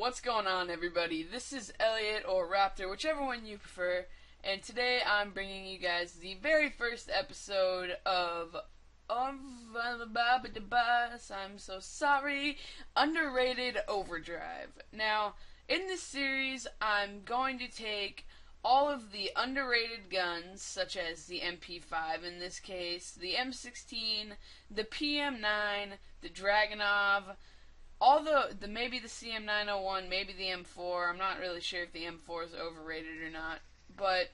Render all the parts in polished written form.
What's going on, everybody? This is Elliot or Raptor, whichever one you prefer, and today I'm bringing you guys the very first episode of I'm so sorry, Underrated Overdrive. Now, in this series, I'm going to take all of the underrated guns, such as the MP5 in this case, the M16, the PM9, the Dragunov, all the maybe the CM901, maybe the M4. I'm not really sure if the M4 is overrated or not, but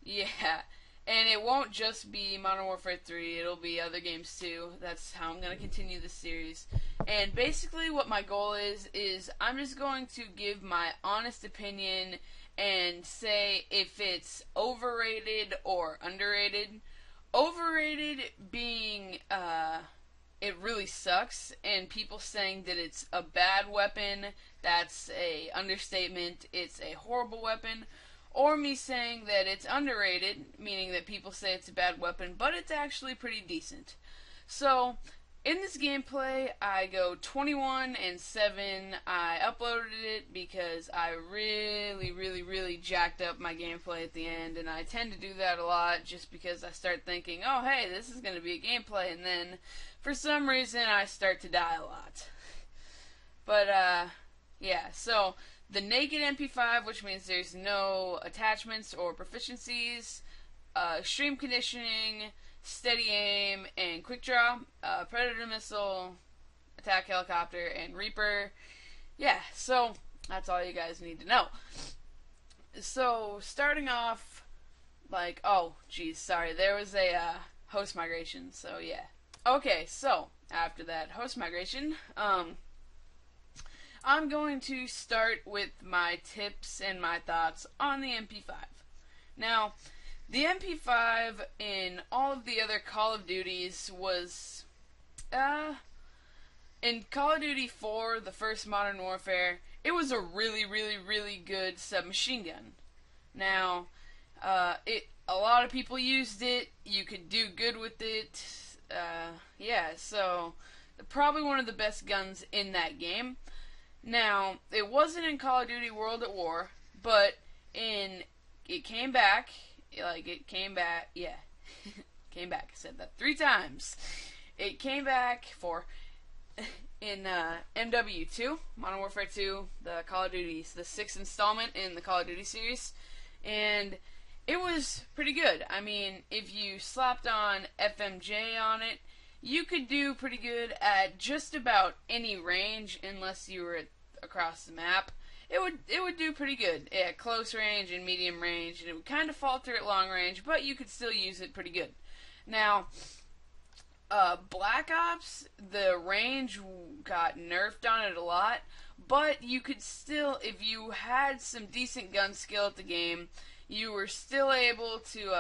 yeah. And it won't just be Modern Warfare 3, it'll be other games too. That's how I'm going to continue this series. And basically what my goal is I'm just going to give my honest opinion and say if it's overrated or underrated. Overrated being, it really sucks, and people saying that it's a bad weapon, that's a understatement, it's a horrible weapon. Or me saying that it's underrated, meaning that people say it's a bad weapon, but it's actually pretty decent. So, in this gameplay, I go 21-7. I uploaded it because I really jacked up my gameplay at the end, and I tend to do that a lot just because I start thinking, oh hey, this is going to be a gameplay, and then for some reason I start to die a lot. But, yeah, so the naked MP5, which means there's no attachments or proficiencies, extreme conditioning, steady aim, and quick draw, predator missile, attack helicopter, and Reaper. Yeah, so that's all you guys need to know. So starting off, like, oh geez, sorry, there was a host migration, so yeah. Okay, so after that host migration, I'm going to start with my tips and my thoughts on the MP5. Now, the MP5 in all of the other Call of Duties was, in Call of Duty 4, the first Modern Warfare, it was a really good submachine gun. Now, a lot of people used it, you could do good with it, yeah, so, probably one of the best guns in that game. Now, it wasn't in Call of Duty World at War, but it came back, yeah, came back, I said that 3 times. It came back in MW2, Modern Warfare 2, the Call of Duty, the 6th installment in the Call of Duty series, and it was pretty good. I mean, if you slapped on FMJ on it, you could do pretty good at just about any range, unless you were across the map. It would do pretty good at close range and medium range, and it would kind of falter at long range, but you could still use it pretty good. Now, Black Ops, the range got nerfed on it a lot, but you could still, if you had some decent gun skill at the game, you were still able to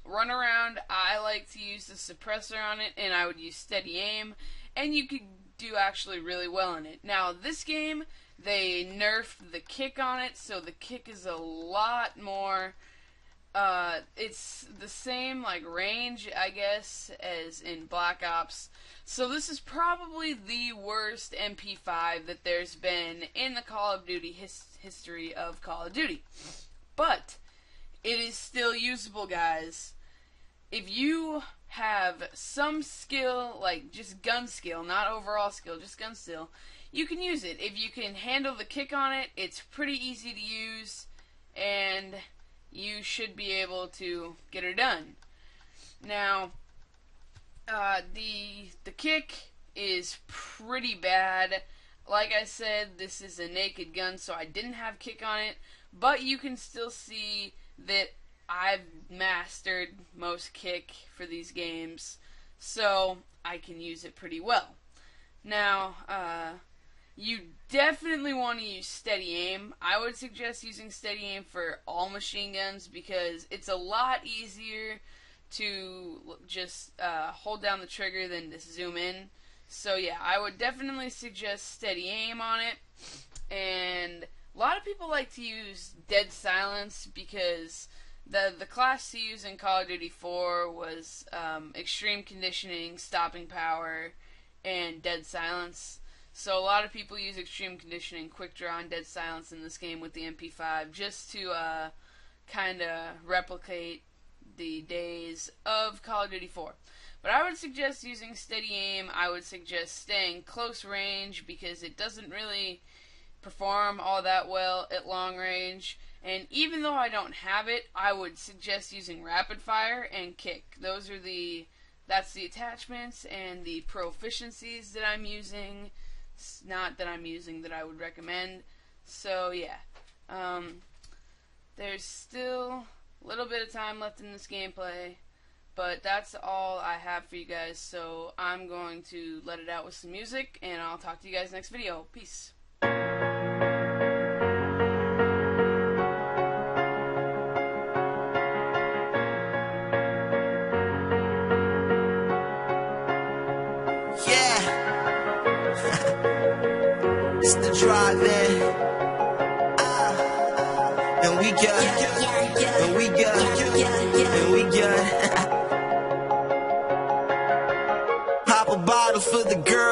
run around. I like to use the suppressor on it, and I would use steady aim, and you could do actually really well in it. Now, this game, they nerfed the kick on it, so the kick is a lot more, it's the same, like, range, I guess, as in Black Ops. So this is probably the worst MP5 that there's been in the Call of Duty history of Call of Duty. But it is still usable, guys. If you have some skill, like just gun skill, not overall skill, just gun skill, you can use it. If you can handle the kick on it, it's pretty easy to use, and you should be able to get her done. Now, the kick is pretty bad. Like I said, this is a naked gun, so I didn't have kick on it, but you can still see that I've mastered most kick for these games, so I can use it pretty well. Now, you definitely want to use steady aim. I would suggest using steady aim for all machine guns because it's a lot easier to just hold down the trigger than to zoom in. So yeah, I would definitely suggest steady aim on it. And a lot of people like to use dead silence because the class to use in Call of Duty 4 was extreme conditioning, stopping power, and dead silence. So a lot of people use extreme conditioning, quick draw, and dead silence in this game with the MP5 just to kind of replicate the days of Call of Duty 4. But I would suggest using steady aim. I would suggest staying close range because it doesn't really perform all that well at long range. And even though I don't have it, I would suggest using rapid fire and kick. That's the attachments and the proficiencies that I'm using. Not that I'm using that I would recommend. So yeah, there's still a little bit of time left in this gameplay, but that's all I have for you guys. So I'm going to let it out with some music, and I'll talk to you guys next video. Peace. It's the drive, man. And we good. And we good. And we good. Pop a bottle for the girl.